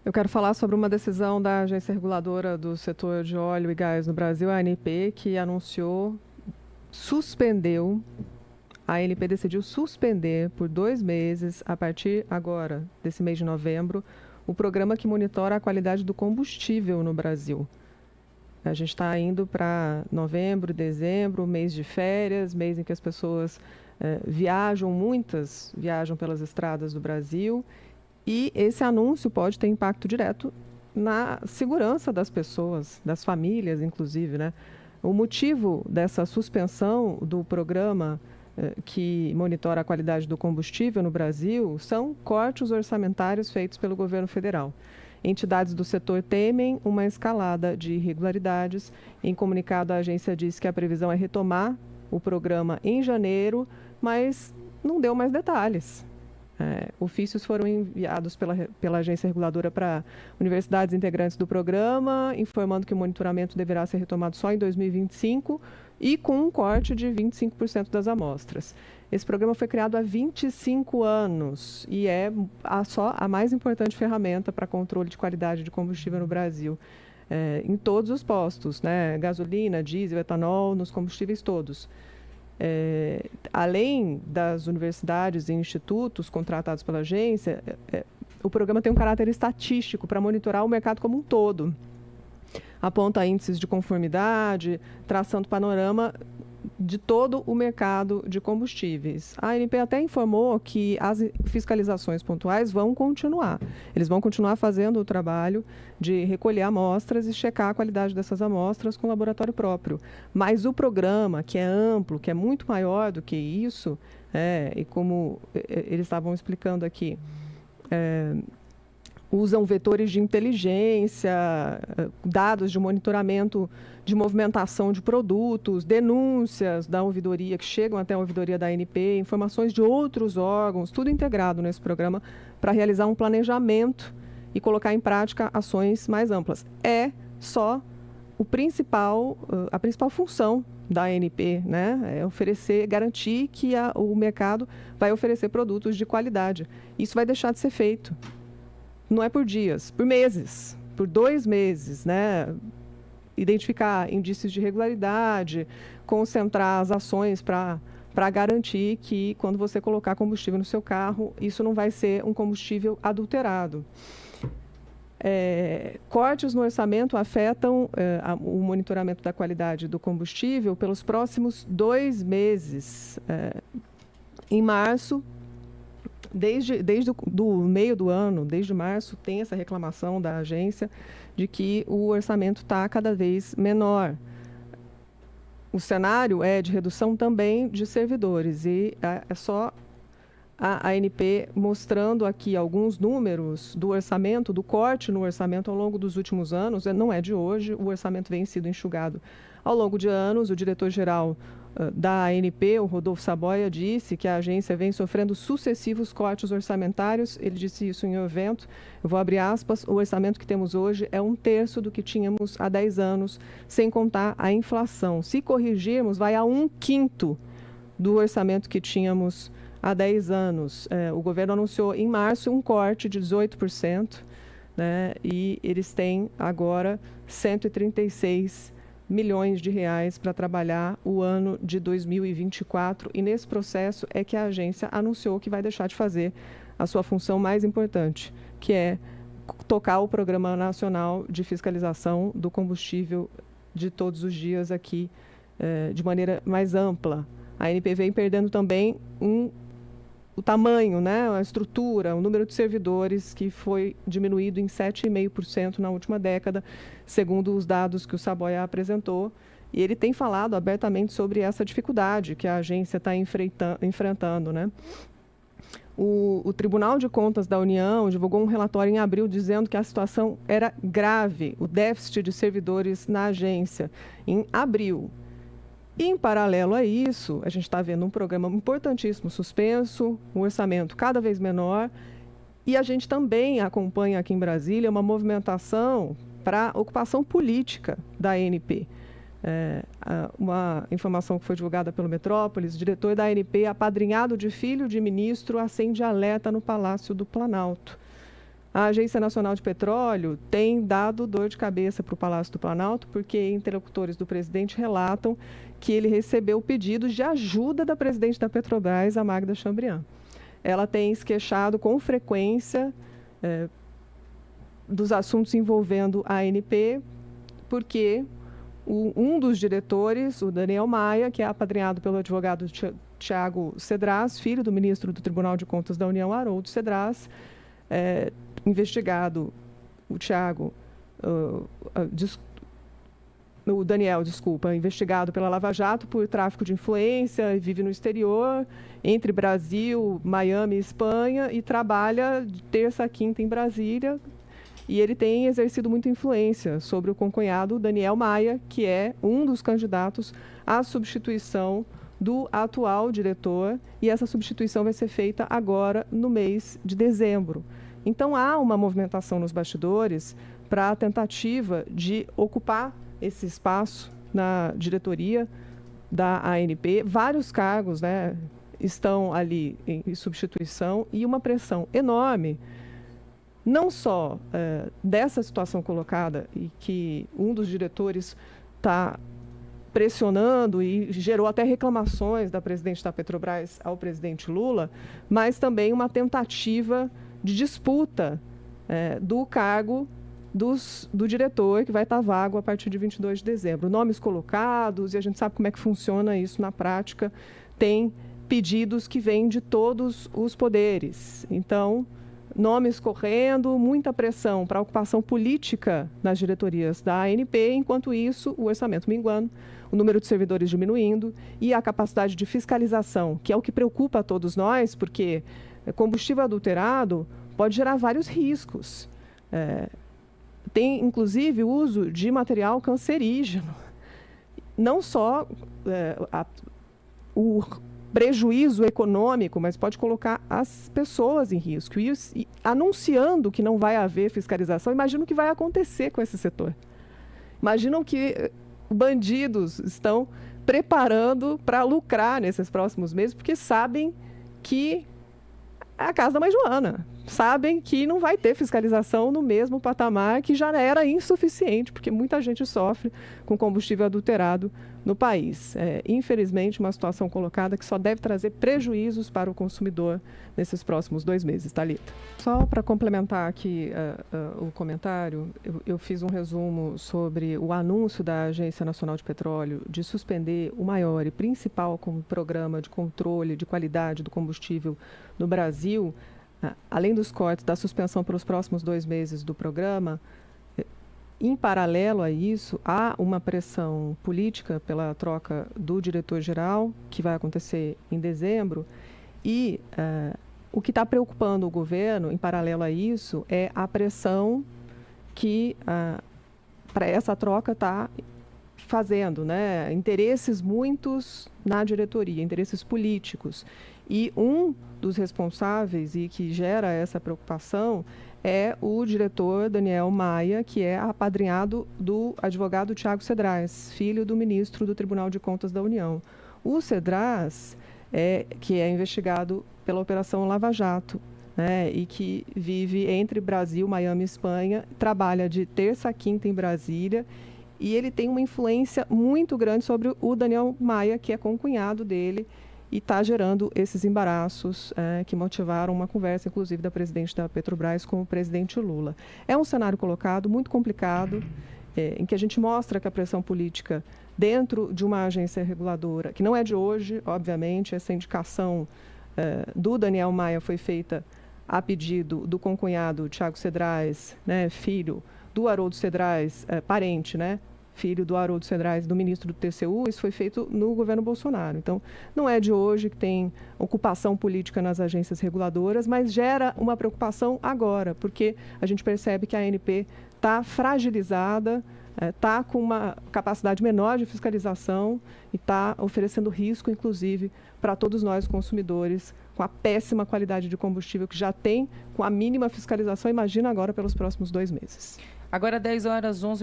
Eu quero falar sobre uma decisão da Agência Reguladora do Setor de Óleo e Gás no Brasil, a ANP, que anunciou, a ANP decidiu suspender por 2 meses, a partir agora, desse mês de novembro, o programa que monitora a qualidade do combustível no Brasil. A gente está indo para novembro, dezembro, mês de férias, mês em que as pessoas viajam, muitas viajam pelas estradas do Brasil, e esse anúncio pode ter impacto direto na segurança das pessoas, das famílias, inclusive, né? O motivo dessa suspensão do programa que monitora a qualidade do combustível no Brasil são cortes orçamentários feitos pelo governo federal. Entidades do setor temem uma escalada de irregularidades. Em comunicado, a agência diz que a previsão é retomar o programa em janeiro, mas não deu mais detalhes. Ofícios foram enviados pela agência reguladora para universidades integrantes do programa, informando que o monitoramento deverá ser retomado só em 2025 e com um corte de 25% das amostras. Esse programa foi criado há 25 anos e é a mais importante ferramenta para controle de qualidade de combustível no Brasil. Em todos os postos, né? Gasolina, diesel, etanol, nos combustíveis todos. Além das universidades e institutos contratados pela agência, o programa tem um caráter estatístico para monitorar o mercado como um todo. Aponta índices de conformidade, traçando panorama de todo o mercado de combustíveis. A ANP até informou que as fiscalizações pontuais vão continuar. Eles vão continuar fazendo o trabalho de recolher amostras e checar a qualidade dessas amostras com laboratório próprio. Mas o programa, que é amplo, que é muito maior do que isso, e como eles estavam explicando aqui, usam vetores de inteligência, dados de monitoramento de movimentação de produtos, denúncias da ouvidoria, que chegam até a ouvidoria da ANP, informações de outros órgãos, tudo integrado nesse programa para realizar um planejamento e colocar em prática ações mais amplas. É só a principal função da ANP, né? É oferecer, garantir que o mercado vai oferecer produtos de qualidade. Isso vai deixar de ser feito. Não é por dias, por meses, por 2 meses, né? Identificar indícios de irregularidade, concentrar as ações para garantir que, quando você colocar combustível no seu carro, isso não vai ser um combustível adulterado. Cortes no orçamento afetam o monitoramento da qualidade do combustível pelos próximos 2 meses. Em março, desde do meio do ano, desde março, tem essa reclamação da agência de que o orçamento está cada vez menor. O cenário é de redução também de servidores e é só a ANP mostrando aqui alguns números do orçamento, do corte no orçamento ao longo dos últimos anos. Não é de hoje, o orçamento vem sido enxugado ao longo de anos. O diretor-geral da ANP, o Rodolfo Saboia, disse que a agência vem sofrendo sucessivos cortes orçamentários. Ele disse isso em um evento. Eu vou abrir aspas: o orçamento que temos hoje é 1/3 do que tínhamos há 10 anos, sem contar a inflação. Se corrigirmos, vai a 1/5 do orçamento que tínhamos há 10 anos. O governo anunciou em março um corte de 18%, né, e eles têm agora 136 milhões de reais para trabalhar o ano de 2024, e nesse processo é que a agência anunciou que vai deixar de fazer a sua função mais importante, que é tocar o Programa Nacional de Fiscalização do Combustível de todos os dias aqui, de maneira mais ampla. A ANP vem perdendo também o tamanho, né, a estrutura, o número de servidores, que foi diminuído em 7,5% na última década, segundo os dados que o Saboia apresentou. E ele tem falado abertamente sobre essa dificuldade que a agência está enfrentando, né? O Tribunal de Contas da União divulgou um relatório em abril dizendo que a situação era grave, o déficit de servidores na agência, em abril. E, em paralelo a isso, a gente está vendo um programa importantíssimo suspenso, um orçamento cada vez menor, e a gente também acompanha aqui em Brasília uma movimentação para ocupação política da ANP. Uma informação que foi divulgada pelo Metrópolis: o diretor da ANP, apadrinhado de filho de ministro, acende alerta no Palácio do Planalto. A Agência Nacional de Petróleo tem dado dor de cabeça para o Palácio do Planalto, porque interlocutores do presidente relatam que ele recebeu pedidos de ajuda da presidente da Petrobras, a Magda Chambriand. Ela tem se queixado com frequência dos assuntos envolvendo a ANP, porque um dos diretores, o Daniel Maia, que é apadrinhado pelo advogado Tiago Cedras, filho do ministro do Tribunal de Contas da União, Haroldo Cedras, investigado, o Daniel, investigado pela Lava Jato por tráfico de influência, vive no exterior, entre Brasil, Miami e Espanha, e trabalha de terça a quinta em Brasília. E ele tem exercido muita influência sobre o concunhado Daniel Maia, que é um dos candidatos à substituição do atual diretor, e essa substituição vai ser feita agora no mês de dezembro. Então, há uma movimentação nos bastidores para a tentativa de ocupar esse espaço na diretoria da ANP. Vários cargos, né, estão ali em substituição, e uma pressão enorme, não só dessa situação colocada, e que um dos diretores está pressionando e gerou até reclamações da presidente da Petrobras ao presidente Lula, mas também uma tentativa de disputa do cargo do diretor, que vai estar vago a partir de 22 de dezembro. Nomes colocados, e a gente sabe como é que funciona isso na prática, tem pedidos que vêm de todos os poderes. Então, nomes correndo, muita pressão para a ocupação política nas diretorias da ANP, enquanto isso, o orçamento minguando, o número de servidores diminuindo e a capacidade de fiscalização, que é o que preocupa a todos nós, porque combustível adulterado pode gerar vários riscos. Tem, inclusive, o uso de material cancerígeno. Não só o prejuízo econômico, mas pode colocar as pessoas em risco. E anunciando que não vai haver fiscalização, imagina o que vai acontecer com esse setor. Imaginam que bandidos estão preparando para lucrar nesses próximos meses, porque sabem que é a casa da mãe Joana. Sabem que não vai ter fiscalização no mesmo patamar, que já era insuficiente, porque muita gente sofre com combustível adulterado no país. Infelizmente, uma situação colocada que só deve trazer prejuízos para o consumidor nesses próximos 2 meses. Thalita. Só para complementar aqui o comentário, eu fiz um resumo sobre o anúncio da Agência Nacional de Petróleo de suspender o maior e principal programa de controle de qualidade do combustível no Brasil. Além dos cortes da suspensão pelos próximos 2 meses do programa, em paralelo a isso, há uma pressão política pela troca do diretor-geral, que vai acontecer em dezembro, e o que está preocupando o governo, em paralelo a isso, é a pressão que para essa troca está fazendo, né? Interesses muitos na diretoria, interesses políticos. E um dos responsáveis e que gera essa preocupação é o diretor Daniel Maia, que é apadrinhado do advogado Tiago Cedras, filho do ministro do Tribunal de Contas da União. O Cedras, que é investigado pela Operação Lava Jato, né, e que vive entre Brasil, Miami e Espanha, trabalha de terça a quinta em Brasília, e ele tem uma influência muito grande sobre o Daniel Maia, que é concunhado dele, e está gerando esses embaraços que motivaram uma conversa, inclusive, da presidente da Petrobras com o presidente Lula. É um cenário colocado muito complicado, em que a gente mostra que a pressão política dentro de uma agência reguladora, que não é de hoje, obviamente, essa indicação do Daniel Maia foi feita a pedido do concunhado Tiago Cedras, né, filho do Haroldo Cedras, parente, né? Filho do Haroldo Cedras, do ministro do TCU, isso foi feito no governo Bolsonaro. Então, não é de hoje que tem ocupação política nas agências reguladoras, mas gera uma preocupação agora, porque a gente percebe que a ANP está fragilizada, está com uma capacidade menor de fiscalização e está oferecendo risco, inclusive, para todos nós consumidores, com a péssima qualidade de combustível que já tem, com a mínima fiscalização, imagina agora pelos próximos 2 meses. Agora 10 horas, 11 minutos.